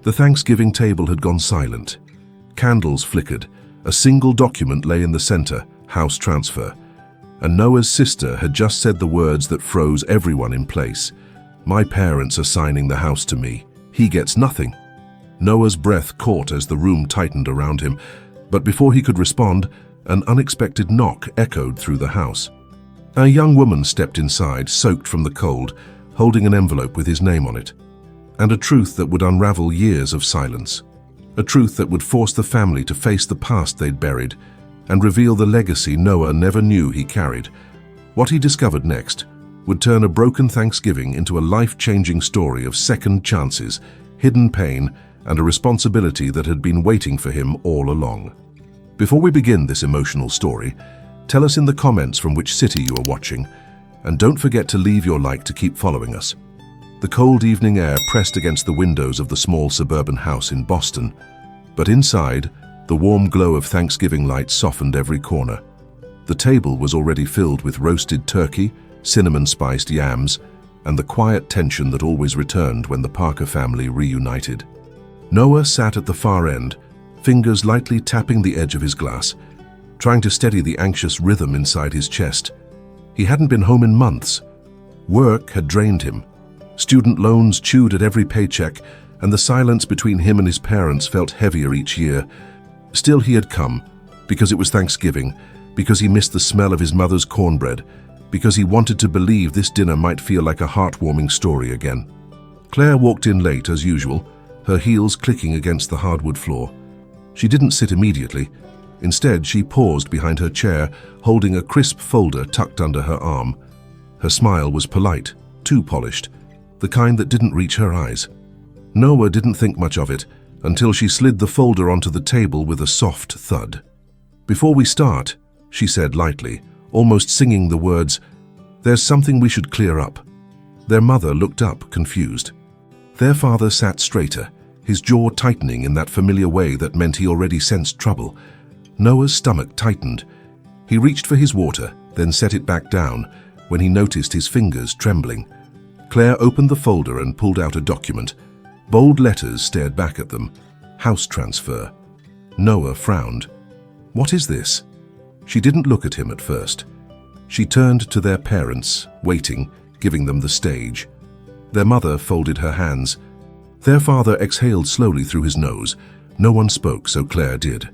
The Thanksgiving table had gone silent. Candles flickered. A single document lay in the center, house transfer. And Noah's sister had just said the words that froze everyone in place. "My parents are signing the house to me. He gets nothing." Noah's breath caught as the room tightened around him, but before he could respond, an unexpected knock echoed through the house. A young woman stepped inside, soaked from the cold, holding an envelope with his name on it. And a truth that would unravel years of silence. A truth that would force the family to face the past they'd buried and reveal the legacy Noah never knew he carried. What he discovered next would turn a broken Thanksgiving into a life-changing story of second chances, hidden pain, and a responsibility that had been waiting for him all along. Before we begin this emotional story, tell us in the comments from which city you are watching, and don't forget to leave your like to keep following us. The cold evening air pressed against the windows of the small suburban house in Boston, but inside, the warm glow of Thanksgiving lights softened every corner. The table was already filled with roasted turkey, cinnamon-spiced yams, and the quiet tension that always returned when the Parker family reunited. Noah sat at the far end, fingers lightly tapping the edge of his glass, trying to steady the anxious rhythm inside his chest. He hadn't been home in months. Work had drained him. Student loans chewed at every paycheck, and the silence between him and his parents felt heavier each year. Still, he had come, because it was Thanksgiving, because he missed the smell of his mother's cornbread, because he wanted to believe this dinner might feel like a heartwarming story again. Claire walked in late as usual, her heels clicking against the hardwood floor. She didn't sit immediately. Instead, she paused behind her chair, holding a crisp folder tucked under her arm. Her smile was polite, too polished, the kind that didn't reach her eyes. Noah didn't think much of it until she slid the folder onto the table with a soft thud. "Before we start," she said lightly, almost singing the words, "there's something we should clear up." Their mother looked up, confused. Their father sat straighter, his jaw tightening in that familiar way that meant he already sensed trouble. Noah's stomach tightened. He reached for his water, then set it back down when he noticed his fingers trembling. Claire opened the folder and pulled out a document. Bold letters stared back at them. House transfer. Noah frowned. "What is this?" She didn't look at him at first. She turned to their parents, waiting, giving them the stage. Their mother folded her hands. Their father exhaled slowly through his nose. No one spoke, so Claire did.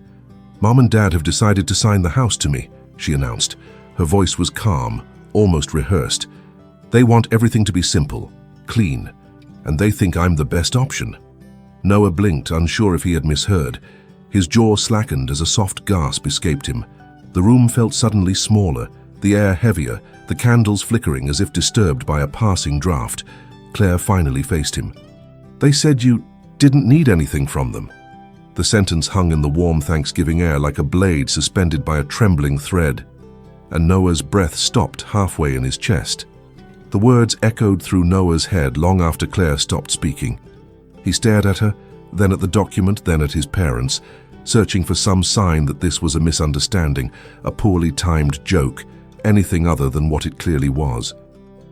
"Mom and Dad have decided to sign the house to me," she announced. Her voice was calm, almost rehearsed. "They want everything to be simple, clean, and they think I'm the best option." Noah blinked, unsure if he had misheard. His jaw slackened as a soft gasp escaped him. The room felt suddenly smaller, the air heavier, the candles flickering as if disturbed by a passing draft. Claire finally faced him. "They said you didn't need anything from them." The sentence hung in the warm Thanksgiving air like a blade suspended by a trembling thread, and Noah's breath stopped halfway in his chest. The words echoed through Noah's head long after Claire stopped speaking. He stared at her, then at the document, then at his parents, searching for some sign that this was a misunderstanding, a poorly timed joke, anything other than what it clearly was.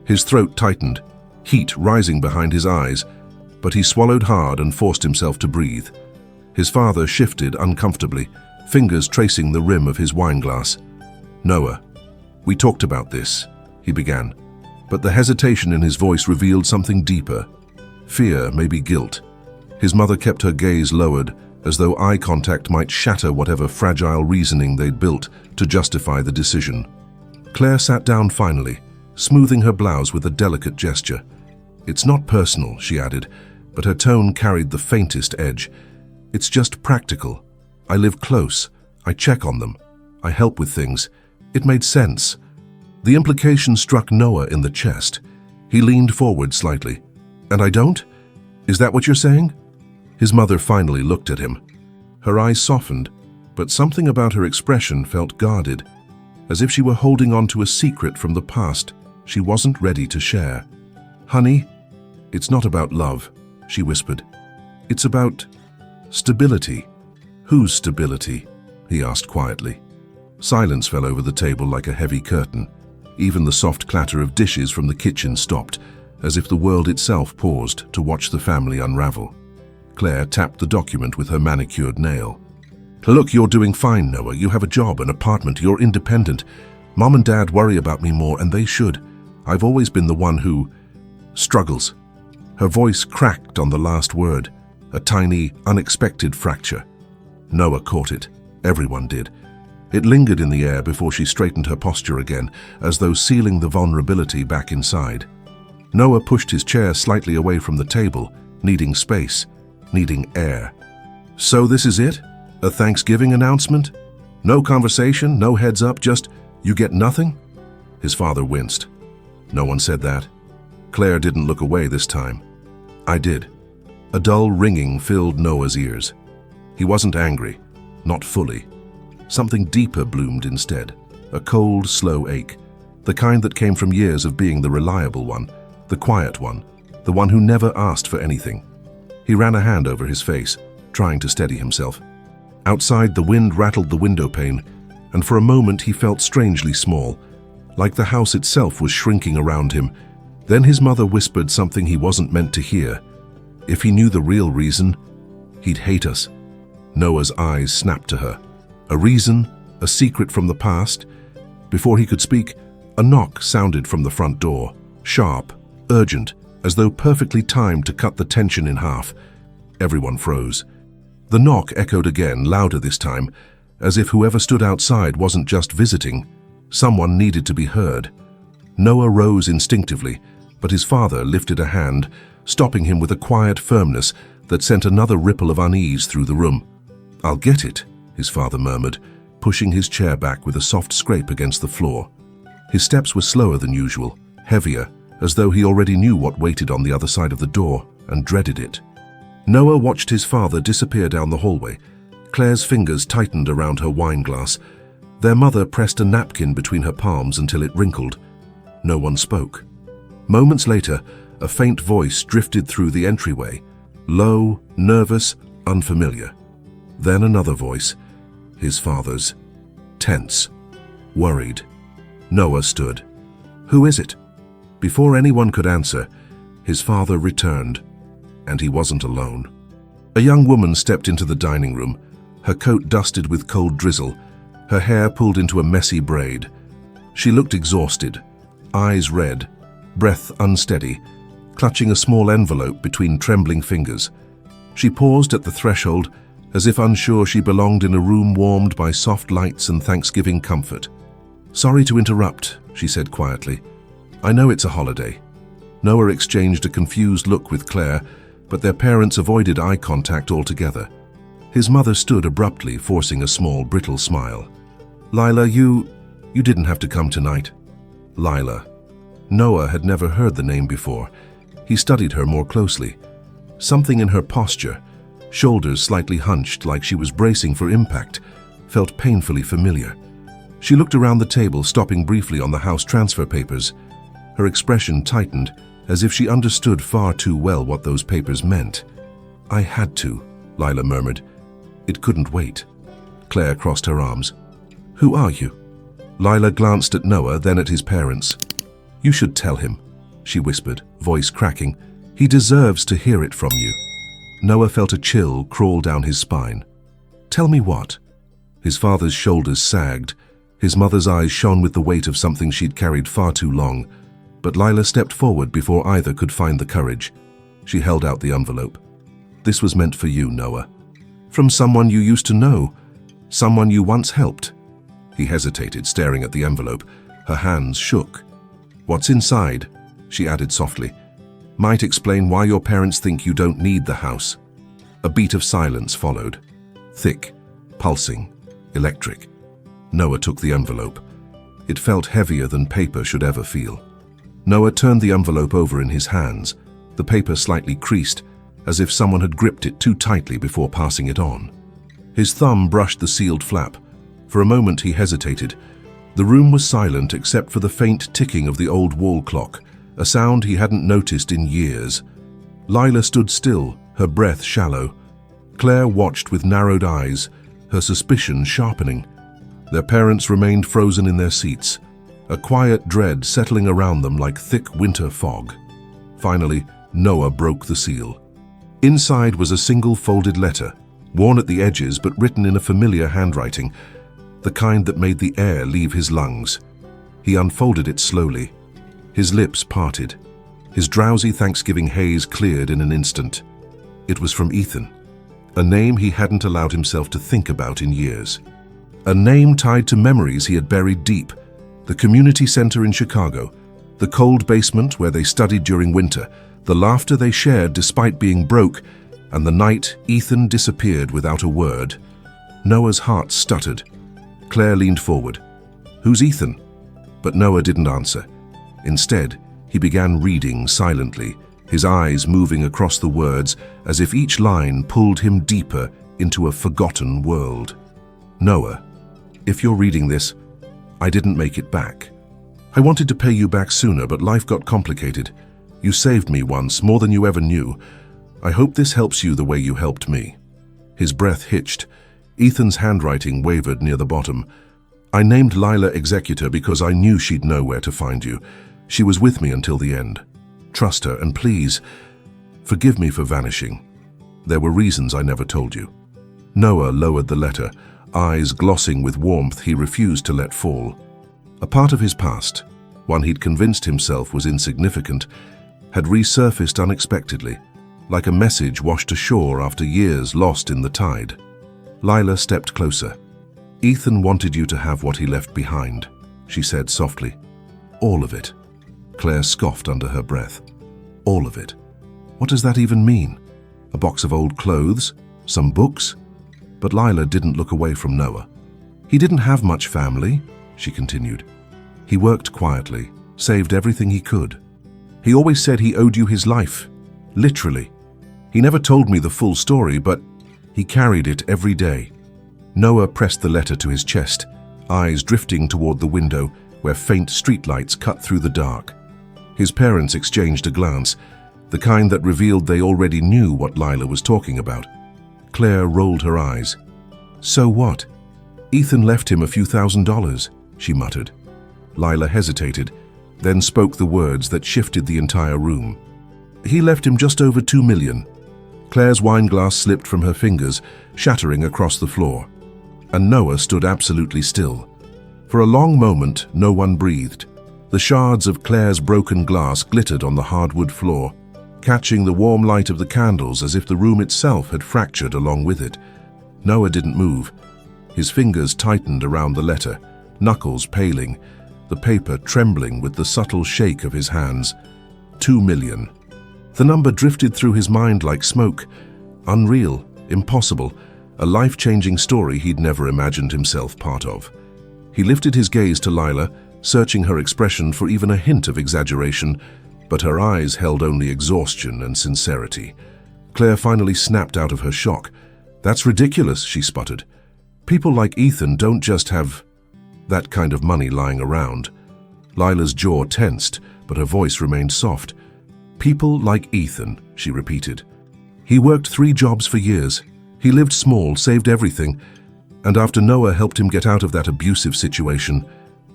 His throat tightened, heat rising behind his eyes, but he swallowed hard and forced himself to breathe. His father shifted uncomfortably, fingers tracing the rim of his wineglass. "Noah, we talked about this," he began, but the hesitation in his voice revealed something deeper. Fear, maybe guilt. His mother kept her gaze lowered, as though eye contact might shatter whatever fragile reasoning they'd built to justify the decision. Claire sat down finally, smoothing her blouse with a delicate gesture. "It's not personal," she added, but her tone carried the faintest edge. "It's just practical. I live close. I check on them. I help with things." It made sense. The implication struck Noah in the chest. He leaned forward slightly. "And I don't? Is that what you're saying?" His mother finally looked at him. Her eyes softened, but something about her expression felt guarded, as if she were holding on to a secret from the past she wasn't ready to share. "Honey, it's not about love," she whispered. "It's about stability." "Whose stability?" he asked quietly. Silence fell over the table like a heavy curtain. Even the soft clatter of dishes from the kitchen stopped, as if the world itself paused to watch the family unravel. Claire tapped the document with her manicured nail. Look, you're doing fine, Noah. You have a job, an apartment, you're independent. Mom and Dad worry about me more, and they should. I've always been the one who struggles. Her voice cracked on the last word, a tiny, unexpected fracture. Noah caught it. Everyone did. It lingered in the air before she straightened her posture again, as though sealing the vulnerability back inside. Noah pushed his chair slightly away from the table, needing space, needing air. So this is it? A Thanksgiving announcement? No conversation, no heads up, just, you get nothing? His father winced. No one said that. Claire didn't look away this time. I did. A dull ringing filled Noah's ears. He wasn't angry, not fully. Something deeper bloomed instead, a cold, slow ache, the kind that came from years of being the reliable one, the quiet one, the one who never asked for anything. He ran a hand over his face, trying to steady himself. Outside, the wind rattled the window pane, and for a moment he felt strangely small, like the house itself was shrinking around him. Then his mother whispered something he wasn't meant to hear. If he knew the real reason, he'd hate us. Noah's eyes snapped to her. A reason, a secret from the past. Before he could speak, a knock sounded from the front door, sharp, urgent, as though perfectly timed to cut the tension in half. Everyone froze. The knock echoed again, louder this time, as if whoever stood outside wasn't just visiting. Someone needed to be heard. Noah rose instinctively, but his father lifted a hand, stopping him with a quiet firmness that sent another ripple of unease through the room. "I'll get it," his father murmured, pushing his chair back with a soft scrape against the floor. His steps were slower than usual, heavier, as though he already knew what waited on the other side of the door and dreaded it. Noah watched his father disappear down the hallway. Claire's fingers tightened around her wine glass. Their mother pressed a napkin between her palms until it wrinkled. No one spoke. Moments later, a faint voice drifted through the entryway, low, nervous, unfamiliar. Then another voice, his father's, tense, worried. Noah stood. "Who is it?" Before anyone could answer, his father returned, and he wasn't alone. A young woman stepped into the dining room, her coat dusted with cold drizzle, her hair pulled into a messy braid. She looked exhausted, eyes red, breath unsteady, clutching a small envelope between trembling fingers. She paused at the threshold, as if unsure she belonged in a room warmed by soft lights and Thanksgiving comfort. "Sorry to interrupt," she said quietly. "I know it's a holiday." Noah exchanged a confused look with Claire, but their parents avoided eye contact altogether. His mother stood abruptly, forcing a small, brittle smile. "Lila, you didn't have to come tonight." Lila. Noah had never heard the name before. He studied her more closely. Something in her posture, shoulders slightly hunched like she was bracing for impact, felt painfully familiar. She looked around the table, stopping briefly on the house transfer papers. Her expression tightened, as if she understood far too well what those papers meant. "I had to," Lila murmured. "It couldn't wait." Claire crossed her arms. "Who are you?" Lila glanced at Noah, then at his parents. "You should tell him," she whispered, voice cracking. "He deserves to hear it from you." Noah felt a chill crawl down his spine. "Tell me what?" His father's shoulders sagged. His mother's eyes shone with the weight of something she'd carried far too long. But Lila stepped forward before either could find the courage. She held out the envelope. "This was meant for you, Noah. From someone you used to know, someone you once helped." He hesitated, staring at the envelope. Her hands shook. "What's inside," she added softly, "might explain why your parents think you don't need the house." A beat of silence followed. Thick, pulsing, electric. Noah took the envelope. It felt heavier than paper should ever feel. Noah turned the envelope over in his hands, the paper slightly creased, as if someone had gripped it too tightly before passing it on. His thumb brushed the sealed flap. For a moment he hesitated. The room was silent except for the faint ticking of the old wall clock, a sound he hadn't noticed in years. Lila stood still, her breath shallow. Claire watched with narrowed eyes, her suspicion sharpening. Their parents remained frozen in their seats, a quiet dread settling around them like thick winter fog. Finally, Noah broke the seal. Inside was a single folded letter, worn at the edges but written in a familiar handwriting, the kind that made the air leave his lungs. He unfolded it slowly. His lips parted. His drowsy Thanksgiving haze cleared in an instant. It was from Ethan, a name he hadn't allowed himself to think about in years. A name tied to memories he had buried deep. The community center in Chicago, the cold basement where they studied during winter, the laughter they shared despite being broke, and the night Ethan disappeared without a word. Noah's heart stuttered. Claire leaned forward. "Who's Ethan?" But Noah didn't answer. Instead, he began reading silently, his eyes moving across the words as if each line pulled him deeper into a forgotten world. "Noah, if you're reading this, I didn't make it back. I wanted to pay you back sooner, but life got complicated. You saved me once, more than you ever knew. I hope this helps you the way you helped me." His breath hitched. Ethan's handwriting wavered near the bottom. "I named Lila executor because I knew she'd know where to find you. She was with me until the end. Trust her, and please, forgive me for vanishing. There were reasons I never told you." Noah lowered the letter, eyes glossing with warmth he refused to let fall. A part of his past, one he'd convinced himself was insignificant, had resurfaced unexpectedly, like a message washed ashore after years lost in the tide. Lila stepped closer. "Ethan wanted you to have what he left behind," she said softly. "All of it." Claire scoffed under her breath. "All of it? What does that even mean? A box of old clothes? Some books?" But Lila didn't look away from Noah. "He didn't have much family," she continued. "He worked quietly, saved everything he could. He always said he owed you his life, literally. He never told me the full story, but he carried it every day." Noah pressed the letter to his chest, eyes drifting toward the window where faint streetlights cut through the dark. His parents exchanged a glance, the kind that revealed they already knew what Lila was talking about. Claire rolled her eyes. "So what? Ethan left him a few $1,000s, she muttered. Lila hesitated, then spoke the words that shifted the entire room. "He left him just over $2 million. Claire's wineglass slipped from her fingers, shattering across the floor. And Noah stood absolutely still. For a long moment, no one breathed. The shards of Claire's broken glass glittered on the hardwood floor, catching the warm light of the candles as if the room itself had fractured along with it. Noah didn't move. His fingers tightened around the letter, knuckles paling, the paper trembling with the subtle shake of his hands. 2 million. The number drifted through his mind like smoke. Unreal, impossible, a life-changing story he'd never imagined himself part of. He lifted his gaze to Lila, searching her expression for even a hint of exaggeration, but her eyes held only exhaustion and sincerity. Claire finally snapped out of her shock. "That's ridiculous," she sputtered. "People like Ethan don't just have that kind of money lying around." Lila's jaw tensed, but her voice remained soft. "People like Ethan," she repeated. "He worked 3 jobs for years. He lived small, saved everything, and after Noah helped him get out of that abusive situation,"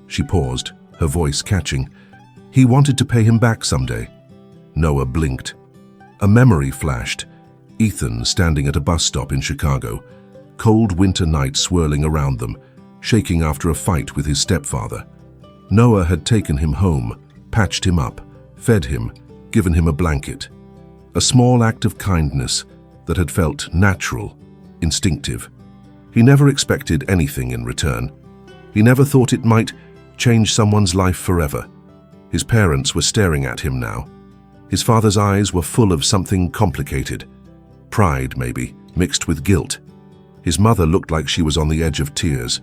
she paused, her voice catching, "he wanted to pay him back someday." Noah blinked. A memory flashed. Ethan standing at a bus stop in Chicago, cold winter night swirling around them, shaking after a fight with his stepfather. Noah had taken him home, patched him up, fed him, given him a blanket. A small act of kindness that had felt natural, instinctive. He never expected anything in return. He never thought it might change someone's life forever. His parents were staring at him now. His father's eyes were full of something complicated. Pride, maybe, mixed with guilt. His mother looked like she was on the edge of tears.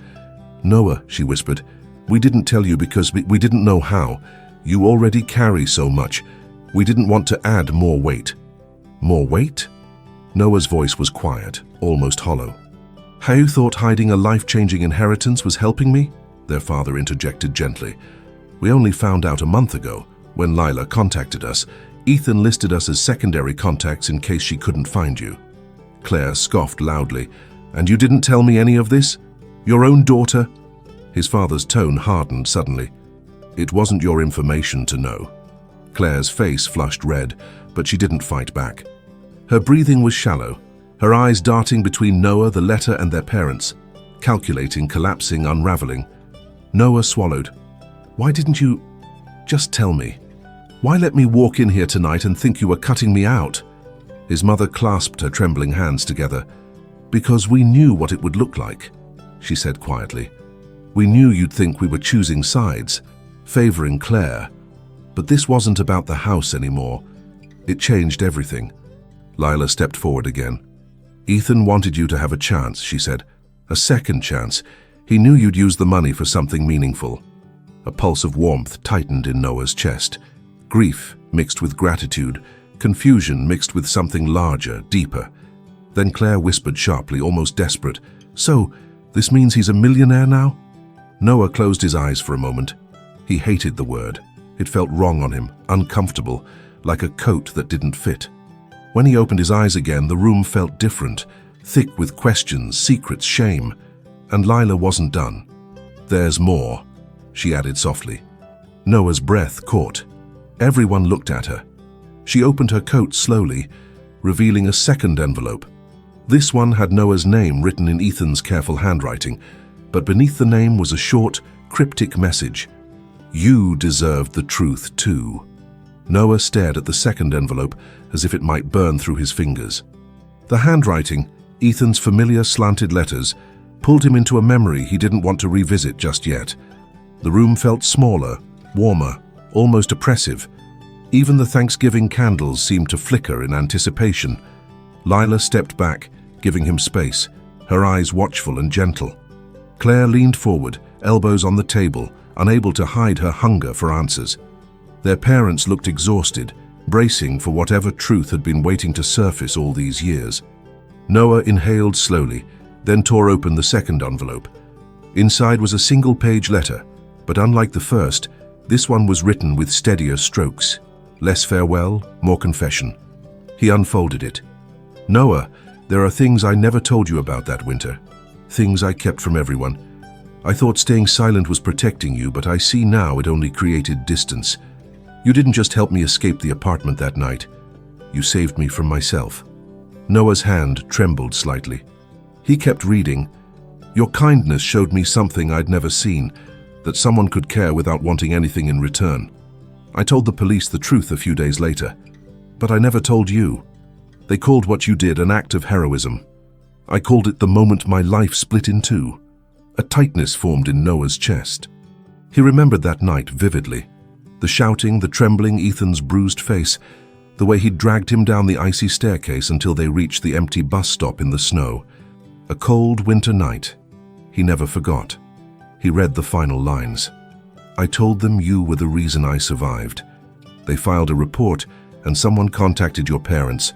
"Noah," she whispered, "we didn't tell you because we didn't know how. You already carry so much. We didn't want to add more weight." "More weight?" Noah's voice was quiet, almost hollow. "How you thought hiding a life-changing inheritance was helping me?" their father interjected gently. "We only found out a month ago, when Lila contacted us. Ethan listed us as secondary contacts in case she couldn't find you." Claire scoffed loudly. "And you didn't tell me any of this? Your own daughter?" His father's tone hardened suddenly. "It wasn't your information to know." Claire's face flushed red, but she didn't fight back. Her breathing was shallow, her eyes darting between Noah, the letter, and their parents, calculating, collapsing, unraveling. Noah swallowed. "Why didn't you just tell me? Why let me walk in here tonight and think you were cutting me out?" His mother clasped her trembling hands together. "Because we knew what it would look like," she said quietly. "We knew you'd think we were choosing sides, favoring Claire. But this wasn't about the house anymore. It changed everything." Lila stepped forward again. "Ethan wanted you to have a chance," she said. "A second chance. He knew you'd use the money for something meaningful." A pulse of warmth tightened in Noah's chest. Grief mixed with gratitude, confusion mixed with something larger, deeper. Then Claire whispered sharply, almost desperate, "So, this means he's a millionaire now?" Noah closed his eyes for a moment. He hated the word. It felt wrong on him, uncomfortable, like a coat that didn't fit. When he opened his eyes again, the room felt different, thick with questions, secrets, shame. And Lila wasn't done. "There's more," she added softly. Noah's breath caught. Everyone looked at her. She opened her coat slowly, revealing a second envelope. This one had Noah's name written in Ethan's careful handwriting, but beneath the name was a short, cryptic message. "You deserved the truth too." Noah stared at the second envelope as if it might burn through his fingers. The handwriting, Ethan's familiar slanted letters, pulled him into a memory he didn't want to revisit just yet. The room felt smaller, warmer, almost oppressive. Even the Thanksgiving candles seemed to flicker in anticipation. Lila stepped back, giving him space, her eyes watchful and gentle. Claire leaned forward, elbows on the table, unable to hide her hunger for answers. Their parents looked exhausted, bracing for whatever truth had been waiting to surface all these years. Noah inhaled slowly, then tore open the second envelope. Inside was a single-page letter, but unlike the first, this one was written with steadier strokes. Less farewell, more confession. He unfolded it. "Noah, there are things I never told you about that winter. Things I kept from everyone. I thought staying silent was protecting you, but I see now it only created distance. You didn't just help me escape the apartment that night. You saved me from myself." Noah's hand trembled slightly. He kept reading. "Your kindness showed me something I'd never seen, that someone could care without wanting anything in return. I told the police the truth a few days later, but I never told you. They called what you did an act of heroism. I called it the moment my life split in two." A tightness formed in Noah's chest. He remembered that night vividly. The shouting, the trembling, Ethan's bruised face, the way he dragged him down the icy staircase until they reached the empty bus stop in the snow. A cold winter night. He never forgot. He read the final lines. "I told them you were the reason I survived. They filed a report and someone contacted your parents,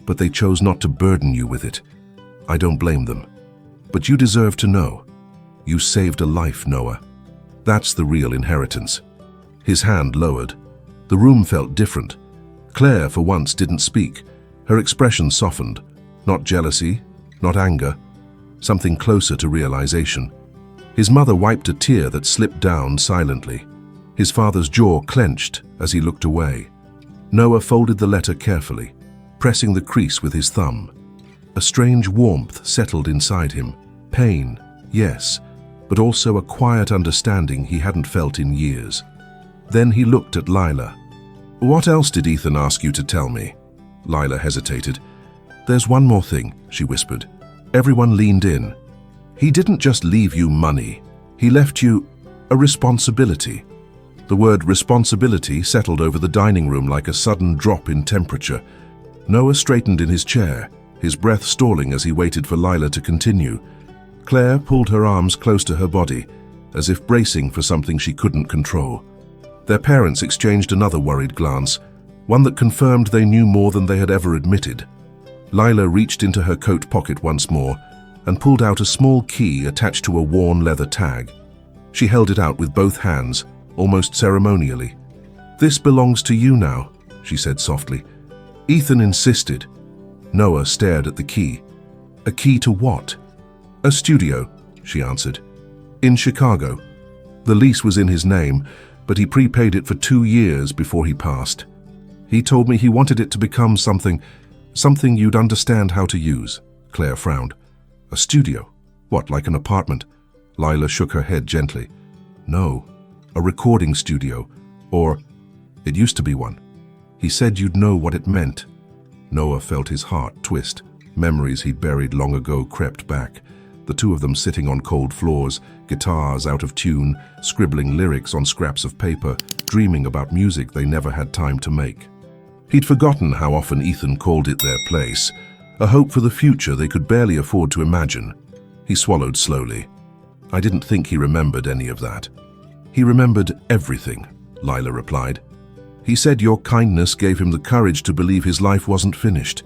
but they chose not to burden you with it. I don't blame them. But you deserve to know. You saved a life, Noah. That's the real inheritance." His hand lowered. The room felt different. Claire, for once, didn't speak. Her expression softened. Not jealousy, not anger. Something closer to realization. His mother wiped a tear that slipped down silently. His father's jaw clenched as he looked away. Noah folded the letter carefully, pressing the crease with his thumb. A strange warmth settled inside him. Pain, yes, but also a quiet understanding he hadn't felt in years. Then he looked at Lila. "What else did Ethan ask you to tell me?" Lila hesitated. "There's one more thing," she whispered. Everyone leaned in. "He didn't just leave you money. He left you a responsibility." The word responsibility settled over the dining room like a sudden drop in temperature. Noah straightened in his chair, his breath stalling as he waited for Lila to continue. Claire pulled her arms close to her body, as if bracing for something she couldn't control. Their parents exchanged another worried glance, one that confirmed they knew more than they had ever admitted. Lila reached into her coat pocket once more and pulled out a small key attached to a worn leather tag. She held it out with both hands, almost ceremonially. "This belongs to you now," she said softly. Ethan insisted. Noah stared at the key. "A key to what?" "A studio," she answered. "In Chicago. The lease was in his name, but he prepaid it for 2 years before he passed. He told me he wanted it to become something, Something you'd understand how to use. Claire frowned. A studio? What, like an apartment? Lila shook her head gently. No, a recording studio. Or, it used to be one. He said you'd know what it meant. Noah felt his heart twist. Memories he'd buried long ago crept back. The two of them sitting on cold floors, guitars out of tune, scribbling lyrics on scraps of paper, dreaming about music they never had time to make. He'd forgotten how often Ethan called it their place, a hope for the future they could barely afford to imagine. He swallowed slowly. I didn't think he remembered any of that. He remembered everything, Lila replied. He said your kindness gave him the courage to believe his life wasn't finished.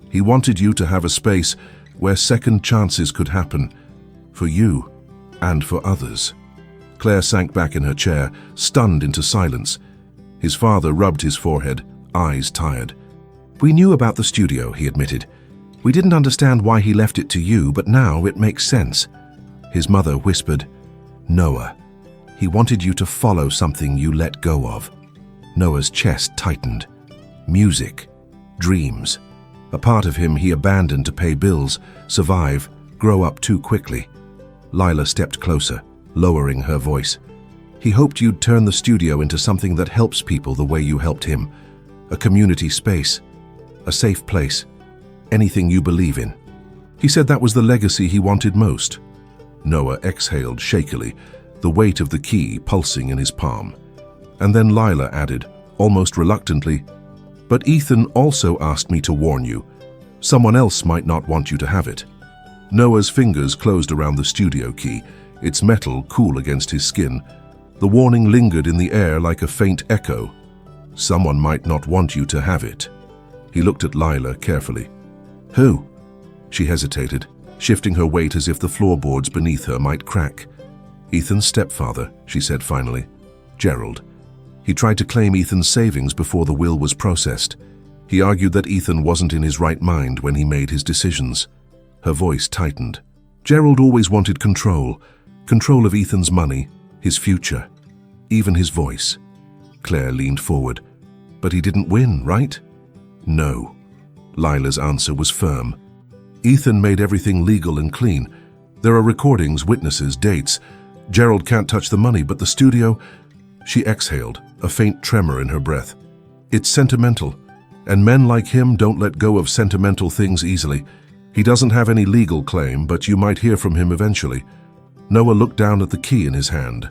He wanted you to have a space where second chances could happen, for you and for others. Claire sank back in her chair, stunned into silence. His father rubbed his forehead, eyes tired. We knew about the studio, he admitted. We didn't understand why he left it to you, but now it makes sense. His mother whispered, Noah. He wanted you to follow something you let go of. Noah's chest tightened. Music. Dreams. A part of him he abandoned to pay bills, survive, grow up too quickly. Lila stepped closer, lowering her voice. He hoped you'd turn the studio into something that helps people the way you helped him. A community space. A safe place. Anything you believe in. He said that was the legacy he wanted most. Noah exhaled shakily, the weight of the key pulsing in his palm. And then Lila added, almost reluctantly, but Ethan also asked me to warn you. Someone else might not want you to have it. Noah's fingers closed around the studio key, its metal cool against his skin. The warning lingered in the air like a faint echo. Someone might not want you to have it. He looked at Lila carefully. Who? She hesitated, shifting her weight as if the floorboards beneath her might crack. Ethan's stepfather, she said finally. Gerald. He tried to claim Ethan's savings before the will was processed. He argued that Ethan wasn't in his right mind when he made his decisions. Her voice tightened. Gerald always wanted control. Control of Ethan's money, his future, even his voice. Claire leaned forward. But he didn't win, right? No. Lila's answer was firm. Ethan made everything legal and clean. There are recordings, witnesses, dates. Gerald can't touch the money, but the studio... She exhaled, a faint tremor in her breath. It's sentimental, and men like him don't let go of sentimental things easily. He doesn't have any legal claim, but you might hear from him eventually. Noah looked down at the key in his hand.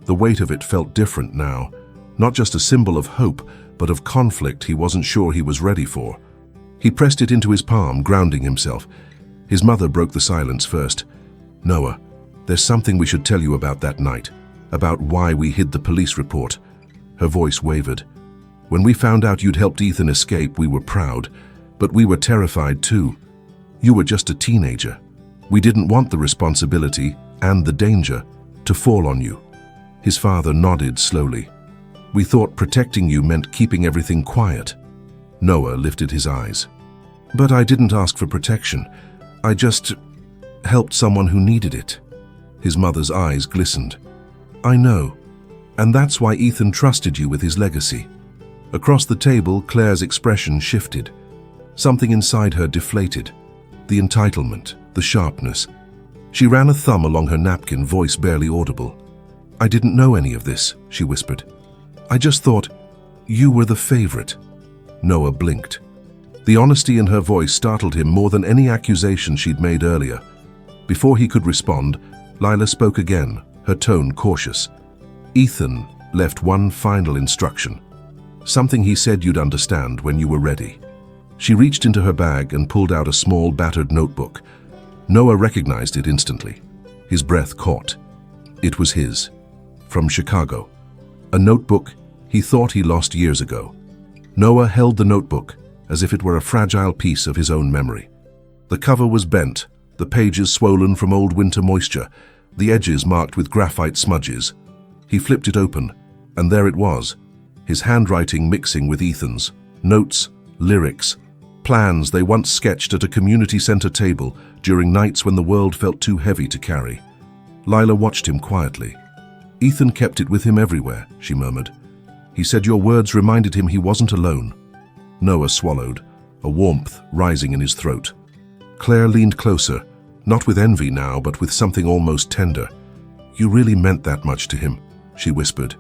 The weight of it felt different now. Not just a symbol of hope, but of conflict he wasn't sure he was ready for. He pressed it into his palm, grounding himself. His mother broke the silence first. Noah, there's something we should tell you about that night. About why we hid the police report. Her voice wavered. When we found out you'd helped Ethan escape, we were proud, but we were terrified too. You were just a teenager. We didn't want the responsibility and the danger to fall on you. His father nodded slowly. We thought protecting you meant keeping everything quiet. Noah lifted his eyes. But I didn't ask for protection. I just helped someone who needed it. His mother's eyes glistened. I know, and that's why Ethan trusted you with his legacy. Across the table, Claire's expression shifted. Something inside her deflated. The entitlement, the sharpness. She ran a thumb along her napkin, voice barely audible. I didn't know any of this, she whispered. I just thought you were the favorite. Noah blinked. The honesty in her voice startled him more than any accusation she'd made earlier. Before he could respond, Lila spoke again, her tone cautious. Ethan left one final instruction. Something he said you'd understand when you were ready. She reached into her bag and pulled out a small, battered notebook. Noah recognized it instantly. His breath caught. It was his. From Chicago. A notebook he thought he lost years ago. Noah held the notebook as if it were a fragile piece of his own memory. The cover was bent, the pages swollen from old winter moisture, the edges marked with graphite smudges. He flipped it open, and there it was, his handwriting mixing with Ethan's. Notes, lyrics, plans they once sketched at a community center table during nights when the world felt too heavy to carry. Lila watched him quietly. Ethan kept it with him everywhere, she murmured. He said your words reminded him he wasn't alone. Noah swallowed. a warmth rising in his throat. Claire leaned closer, not with envy now, but with something almost tender. "You really meant that much to him," she whispered.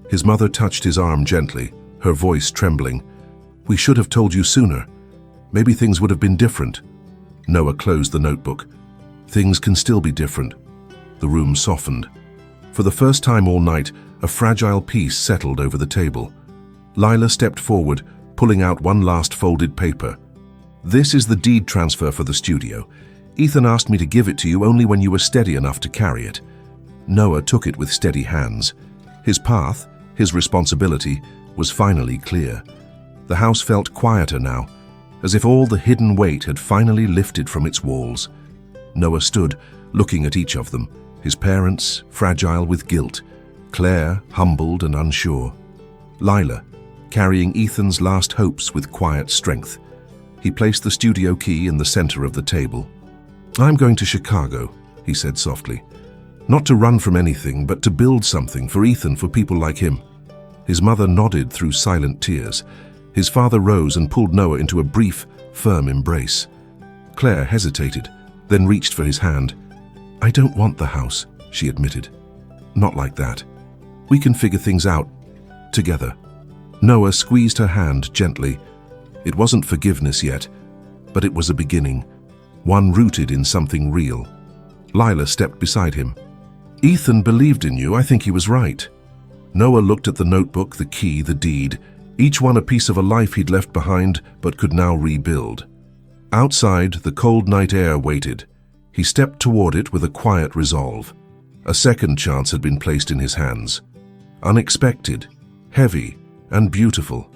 His mother touched his arm gently, her voice trembling. "We should have told you sooner. Maybe things would have been different." Noah closed the notebook. "Things can still be different." The room softened. For the first time all night, a fragile peace settled over the table. Lila stepped forward, pulling out one last folded paper. "This is the deed transfer for the studio. Ethan asked me to give it to you only when you were steady enough to carry it." Noah took it with steady hands. His path, his responsibility, was finally clear. The house felt quieter now, as if all the hidden weight had finally lifted from its walls. Noah stood, looking at each of them, his parents fragile with guilt, Claire humbled and unsure, Lila carrying Ethan's last hopes with quiet strength. He placed the studio key in the center of the table. "I'm going to Chicago," he said softly. "Not to run from anything, but to build something for Ethan, for people like him." His mother nodded through silent tears. His father rose and pulled Noah into a brief, firm embrace. Claire hesitated, then reached for his hand. "I don't want the house," she admitted. "Not like that. We can figure things out together." Noah squeezed her hand gently. It wasn't forgiveness yet, but it was a beginning, one rooted in something real. Lila stepped beside him. "Ethan believed in you. I think he was right." Noah looked at the notebook, the key, the deed, each one a piece of a life he'd left behind but could now rebuild. Outside, the cold night air waited. He stepped toward it with a quiet resolve. A second chance had been placed in his hands. Unexpected, heavy, and beautiful.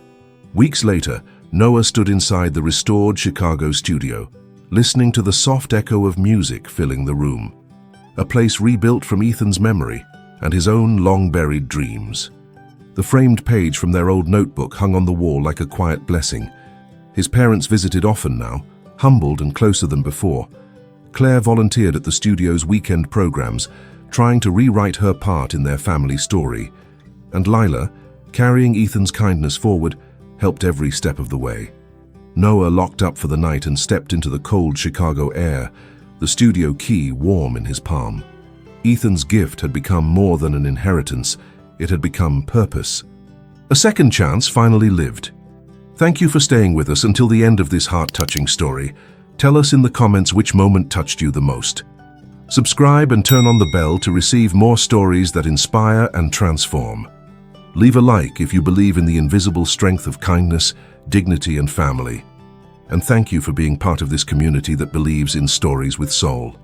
Weeks later, Noah stood inside the restored Chicago studio, listening to the soft echo of music filling the room. A place rebuilt from Ethan's memory and his own long-buried dreams. The framed page from their old notebook hung on the wall like a quiet blessing. His parents visited often now, humbled and closer than before. Claire volunteered at the studio's weekend programs, trying to rewrite her part in their family story. And Lila, carrying Ethan's kindness forward, helped every step of the way. Noah locked up for the night and stepped into the cold Chicago air, the studio key warm in his palm. Ethan's gift had become more than an inheritance, it had become purpose. A second chance finally lived. Thank you for staying with us until the end of this heart-touching story. Tell us in the comments which moment touched you the most. Subscribe and turn on the bell to receive more stories that inspire and transform. Leave a like if you believe in the invisible strength of kindness, dignity, and family. And thank you for being part of this community that believes in stories with soul.